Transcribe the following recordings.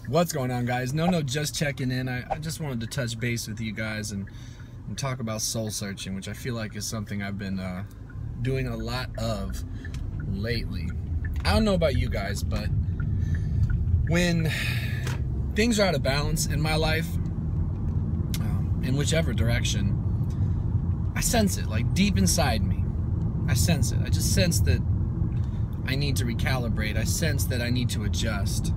What's going on, guys? Just checking in. I just wanted to touch base with you guys and talk about soul searching, which I feel like is something I've been doing a lot of lately. I don't know about you guys, but when things are out of balance in my life, in whichever direction, I sense it, like deep inside me. I sense it. I just sense that I need to recalibrate. I sense that I need to adjust.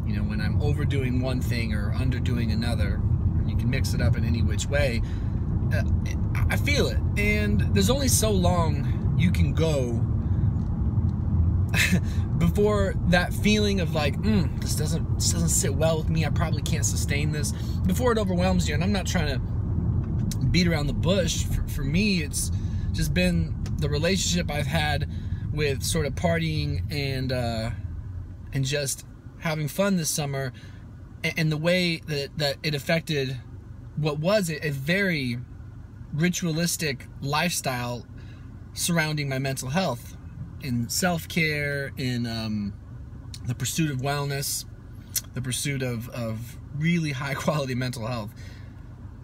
You know, when I'm overdoing one thing or underdoing another, and you can mix it up in any which way, I feel it. And there's only so long you can go before that feeling of like, this doesn't sit well with me, I probably can't sustain this, before it overwhelms you. And I'm not trying to beat around the bush. For me, it's just been the relationship I've had with sort of partying and just having fun this summer, and the way that it affected what was a very ritualistic lifestyle surrounding my mental health, in self-care, in the pursuit of wellness, the pursuit of really high-quality mental health.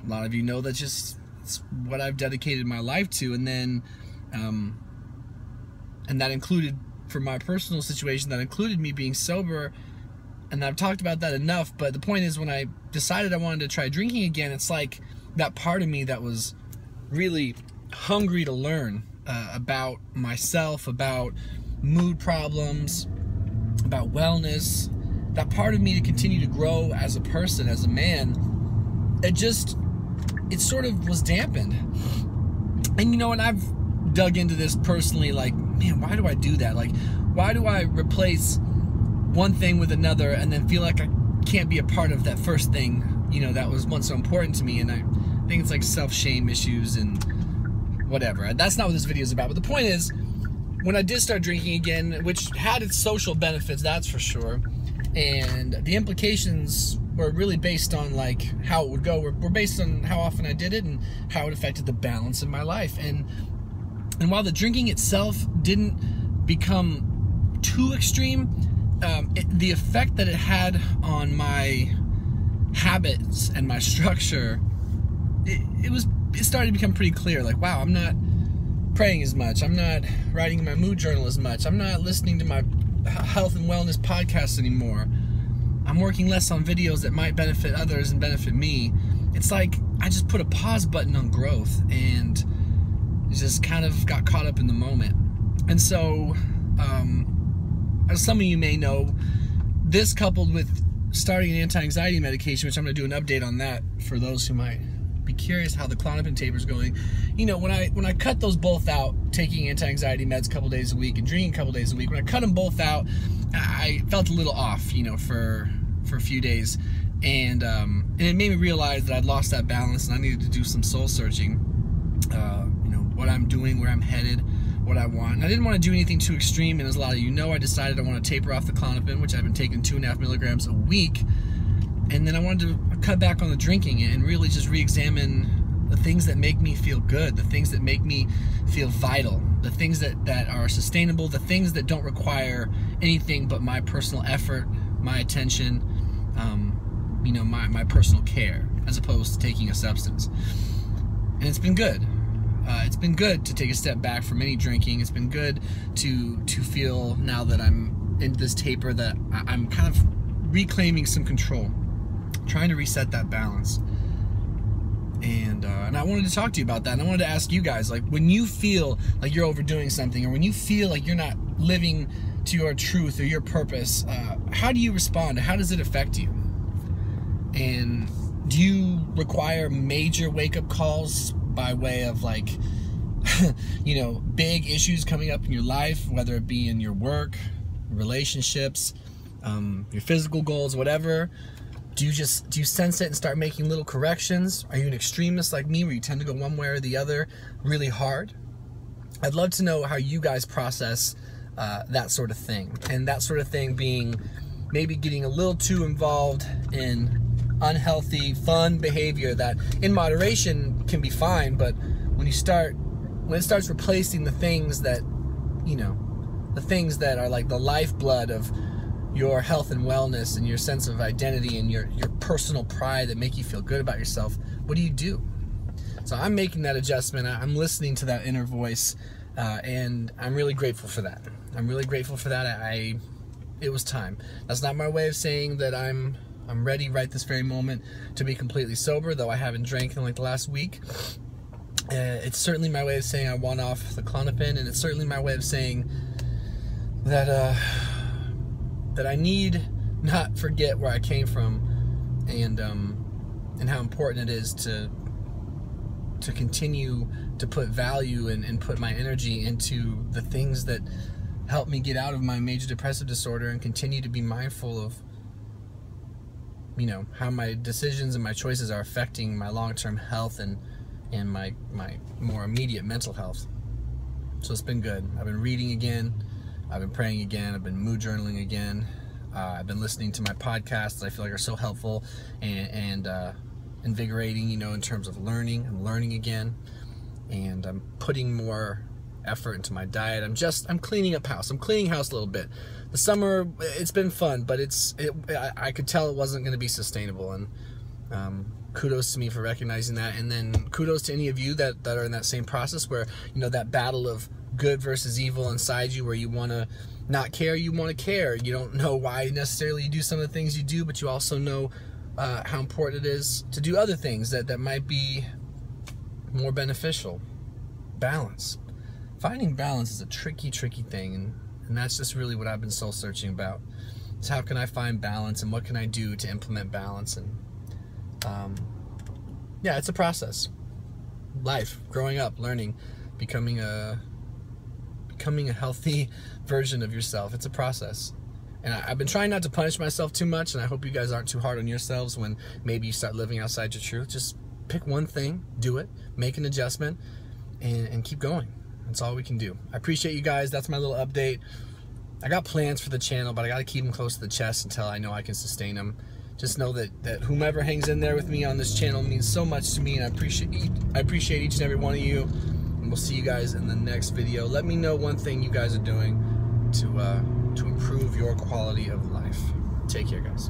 A lot of you know that it's what I've dedicated my life to, and then and that included, for my personal situation, that included me being sober. And I've talked about that enough, but the point is, when I decided I wanted to try drinking again, it's like that part of me that was really hungry to learn about myself, about mood problems, about wellness, that part of me to continue to grow as a person, as a man, it sort of was dampened. And you know, and I've dug into this personally, like, man, why do I do that? Like, why do I replace one thing with another and then feel like I can't be a part of that first thing, you know, that was once so important to me? And I think it's like self-shame issues and whatever. That's not what this video is about. But the point is, when I did start drinking again, which had its social benefits, that's for sure, and the implications were really based on like how it would go, were based on how often I did it and how it affected the balance in my life. And while the drinking itself didn't become too extreme, the effect that it had on my habits and my structure, it started to become pretty clear. Like, wow, I'm not praying as much, I'm not writing in my mood journal as much, I'm not listening to my health and wellness podcasts anymore, I'm working less on videos that might benefit others and benefit me. It's like I just put a pause button on growth and just kind of got caught up in the moment. And so, as some of you may know, this coupled with starting an anti-anxiety medication, which I'm going to do an update on that for those who might be curious how the Klonopin taper's going. You know, when I cut those both out, taking anti-anxiety meds a couple days a week and drinking a couple days a week, when I cut them both out, I felt a little off, you know, for a few days, and it made me realize that I'd lost that balance and I needed to do some soul searching. You know, what I'm doing, where I'm headed, what I want. And I didn't want to do anything too extreme, and as a lot of you know, I decided I want to taper off the Klonopin, which I've been taking 2.5 milligrams a week, and then I wanted to cut back on the drinking and really just re-examine the things that make me feel good, the things that make me feel vital, the things that are sustainable, the things that don't require anything but my personal effort, my attention, you know, my personal care, as opposed to taking a substance. And it's been good. It's been good to take a step back from any drinking. It's been good to feel, now that I'm into this taper, that I'm kind of reclaiming some control, trying to reset that balance. And I wanted to talk to you about that. And I wanted to ask you guys, like, when you feel like you're overdoing something, or when you feel like you're not living to your truth or your purpose, how do you respond? How does it affect you? And do you require major wake-up calls by way of, like, you know, big issues coming up in your life, whether it be in your work, relationships, your physical goals, whatever? Do you sense it and start making little corrections? Are you an extremist like me, where you tend to go one way or the other really hard? I'd love to know how you guys process that sort of thing. And that sort of thing being maybe getting a little too involved in unhealthy, fun behavior that in moderation can be fine, but when it starts replacing the things that, you know, the things that are like the lifeblood of your health and wellness and your sense of identity and your personal pride that make you feel good about yourself, what do? So I'm making that adjustment. I'm listening to that inner voice, and I'm really grateful for that. I'm really grateful for that. It was time. That's not my way of saying that I'm ready right this very moment to be completely sober, though I haven't drank in like the last week. It's certainly my way of saying I want off the Klonopin, and it's certainly my way of saying that that I need not forget where I came from, and how important it is to continue to put value and put my energy into the things that help me get out of my major depressive disorder, and continue to be mindful of, you know, how my decisions and my choices are affecting my long-term health and my more immediate mental health. So it's been good. I've been reading again. I've been praying again. I've been mood journaling again. I've been listening to my podcasts that I feel like are so helpful and invigorating, you know, in terms of learning. I'm learning again, and I'm putting more effort into my diet. I'm cleaning up house. I'm cleaning house a little bit. The summer, it's been fun, but I could tell it wasn't going to be sustainable, and kudos to me for recognizing that. And then kudos to any of you that are in that same process, where, you know, that battle of good versus evil inside you, where you want to not care, you want to care. You don't know why necessarily you do some of the things you do, but you also know how important it is to do other things that might be more beneficial. Balance. Finding balance is a tricky thing, and that's just really what I've been soul searching about. Is how can I find balance, and what can I do to implement balance? And yeah, it's a process. Life, growing up, learning, becoming a healthy version of yourself. It's a process. And I've been trying not to punish myself too much, and I hope you guys aren't too hard on yourselves when maybe you start living outside your truth. Just pick one thing, do it, make an adjustment, and keep going. That's all we can do. I appreciate you guys. That's my little update. I got plans for the channel, but I got to keep them close to the chest until I know I can sustain them. Just know that whomever hangs in there with me on this channel means so much to me, and I appreciate each and every one of you. And we'll see you guys in the next video. Let me know one thing you guys are doing to improve your quality of life. Take care, guys.